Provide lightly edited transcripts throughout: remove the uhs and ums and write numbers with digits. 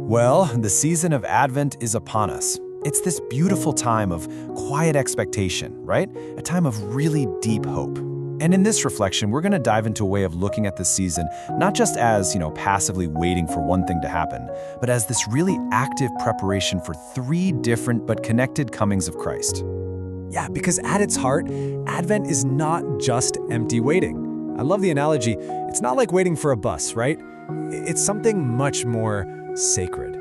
Well, the season of Advent is upon us. It's this beautiful time of quiet expectation, right? A time of really deep hope. And in this reflection, we're going to dive into a way of looking at this season, not just as, passively waiting for one thing to happen, but as this really active preparation for three different but connected comings of Christ. Yeah, because at its heart, Advent is not just empty waiting. I love the analogy. It's not like waiting for a bus, right? It's something much more sacred.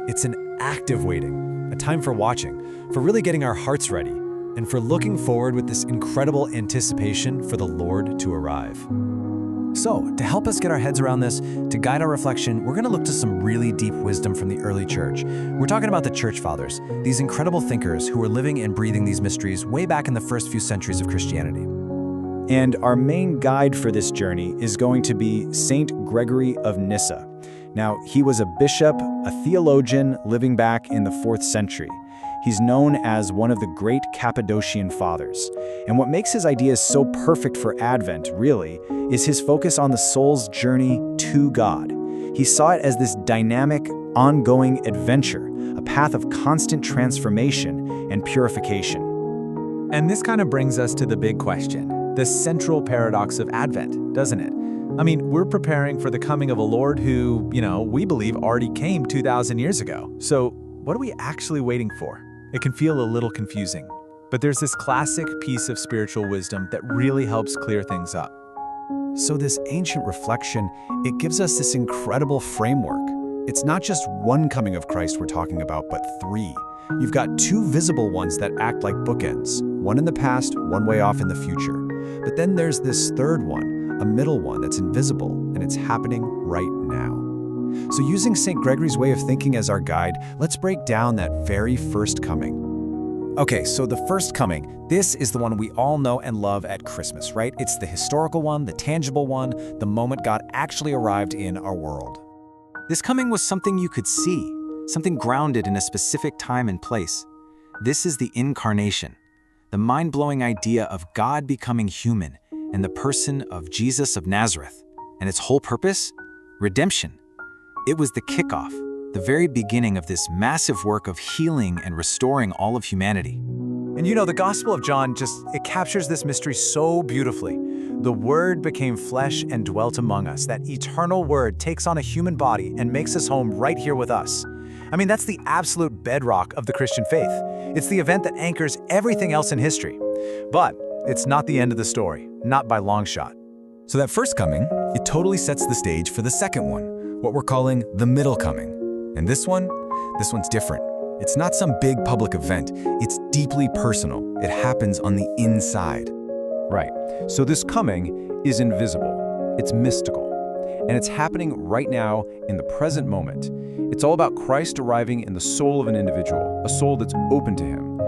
It's an active waiting, a time for watching, for really getting our hearts ready, and for looking forward with this incredible anticipation for the Lord to arrive. So, to help us get our heads around this, to guide our reflection, we're going to look to some really deep wisdom from the early church. We're talking about the Church Fathers, these incredible thinkers who were living and breathing these mysteries way back in the first few centuries of Christianity. And our main guide for this journey is going to be Saint Gregory of Nyssa. Now, he was a bishop, a theologian living back in the 4th century. He's known as one of the great Cappadocian Fathers. And what makes his ideas so perfect for Advent, really, is his focus on the soul's journey to God. He saw it as this dynamic, ongoing adventure, a path of constant transformation and purification. And this kind of brings us to the big question, the central paradox of Advent, doesn't it? I mean, we're preparing for the coming of a Lord who, we believe already came 2,000 years ago. So what are we actually waiting for? It can feel a little confusing, but there's this classic piece of spiritual wisdom that really helps clear things up. So this ancient reflection, it gives us this incredible framework. It's not just one coming of Christ we're talking about, but three. You've got two visible ones that act like bookends, one in the past, one way off in the future. But then there's this third one, a middle one that's invisible, and it's happening right now. So using St. Gregory's way of thinking as our guide, let's break down that very first coming. Okay, so the first coming, this is the one we all know and love at Christmas, right? It's the historical one, the tangible one, the moment God actually arrived in our world. This coming was something you could see, something grounded in a specific time and place. This is the Incarnation, the mind-blowing idea of God becoming human in the person of Jesus of Nazareth. And its whole purpose? Redemption. It was the kickoff, the very beginning of this massive work of healing and restoring all of humanity. And the Gospel of John it captures this mystery so beautifully. The Word became flesh and dwelt among us. That eternal Word takes on a human body and makes us home right here with us. I mean, that's the absolute bedrock of the Christian faith. It's the event that anchors everything else in history. But it's not the end of the story, not by long shot. So that first coming, it totally sets the stage for the second one, what we're calling the middle coming. And this one's different. It's not some big public event. It's deeply personal. It happens on the inside. Right. So this coming is invisible. It's mystical. And it's happening right now in the present moment. It's all about Christ arriving in the soul of an individual, a soul that's open to him.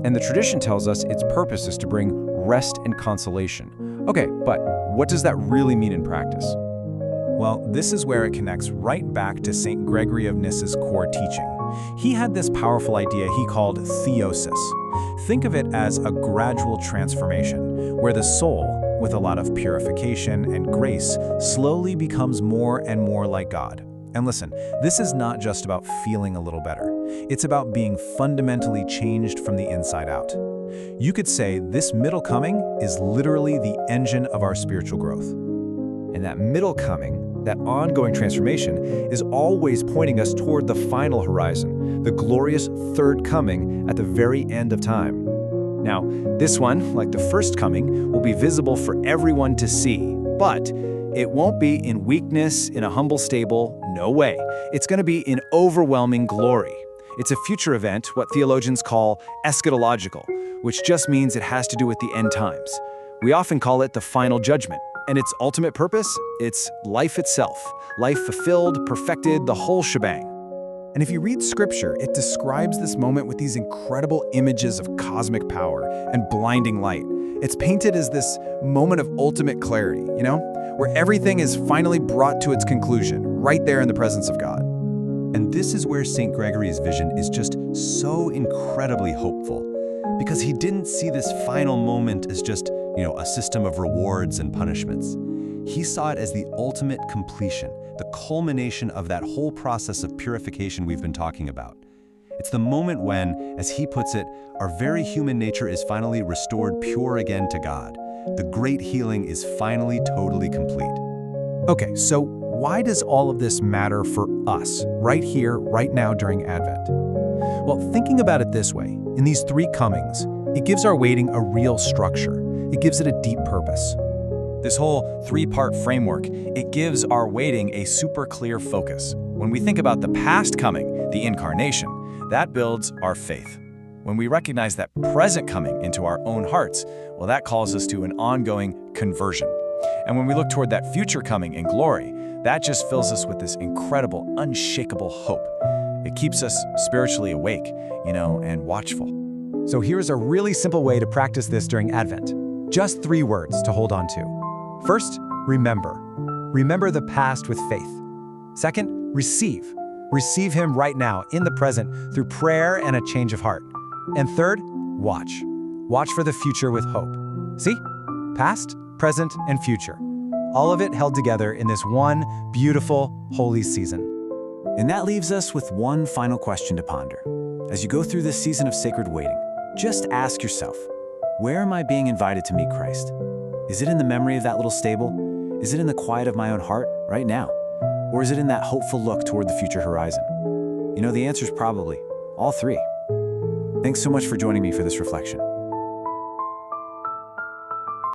And the tradition tells us its purpose is to bring rest and consolation. Okay, but what does that really mean in practice? Well, this is where it connects right back to St. Gregory of Nyssa's core teaching. He had this powerful idea he called theosis. Think of it as a gradual transformation, where the soul, with a lot of purification and grace, slowly becomes more and more like God. And listen, this is not just about feeling a little better. It's about being fundamentally changed from the inside out. You could say this middle coming is literally the engine of our spiritual growth. And that middle coming, that ongoing transformation, is always pointing us toward the final horizon, the glorious third coming at the very end of time. Now, this one, like the first coming, will be visible for everyone to see, but it won't be in weakness, in a humble stable, no way. It's going to be in overwhelming glory. It's a future event, what theologians call eschatological, which just means it has to do with the end times. We often call it the final judgment. And its ultimate purpose? It's life itself. Life fulfilled, perfected, the whole shebang. And if you read scripture, it describes this moment with these incredible images of cosmic power and blinding light. It's painted as this moment of ultimate clarity, where everything is finally brought to its conclusion, right there in the presence of God. And this is where St. Gregory's vision is just so incredibly hopeful, because he didn't see this final moment as just, a system of rewards and punishments. He saw it as the ultimate completion, the culmination of that whole process of purification we've been talking about. It's the moment when, as he puts it, our very human nature is finally restored pure again to God. The great healing is finally totally complete. Okay, so why does all of this matter for us, right here, right now during Advent? Well, thinking about it this way, in these three comings, it gives our waiting a real structure. It gives it a deep purpose. This whole three-part framework, it gives our waiting a super clear focus. When we think about the past coming, the Incarnation, that builds our faith. When we recognize that present coming into our own hearts, well, that calls us to an ongoing conversion. And when we look toward that future coming in glory, that just fills us with this incredible, unshakable hope. It keeps us spiritually awake, and watchful. So here's a really simple way to practice this during Advent. Just 3 words to hold on to. First, remember. Remember the past with faith. Second, receive. Receive Him right now, in the present, through prayer and a change of heart. And third, watch. Watch for the future with hope. See? Past, present, and future. All of it held together in this one beautiful, holy season. And that leaves us with one final question to ponder. As you go through this season of sacred waiting, just ask yourself, where am I being invited to meet Christ? Is it in the memory of that little stable? Is it in the quiet of my own heart right now? Or is it in that hopeful look toward the future horizon? The answer is probably all 3. Thanks so much for joining me for this reflection.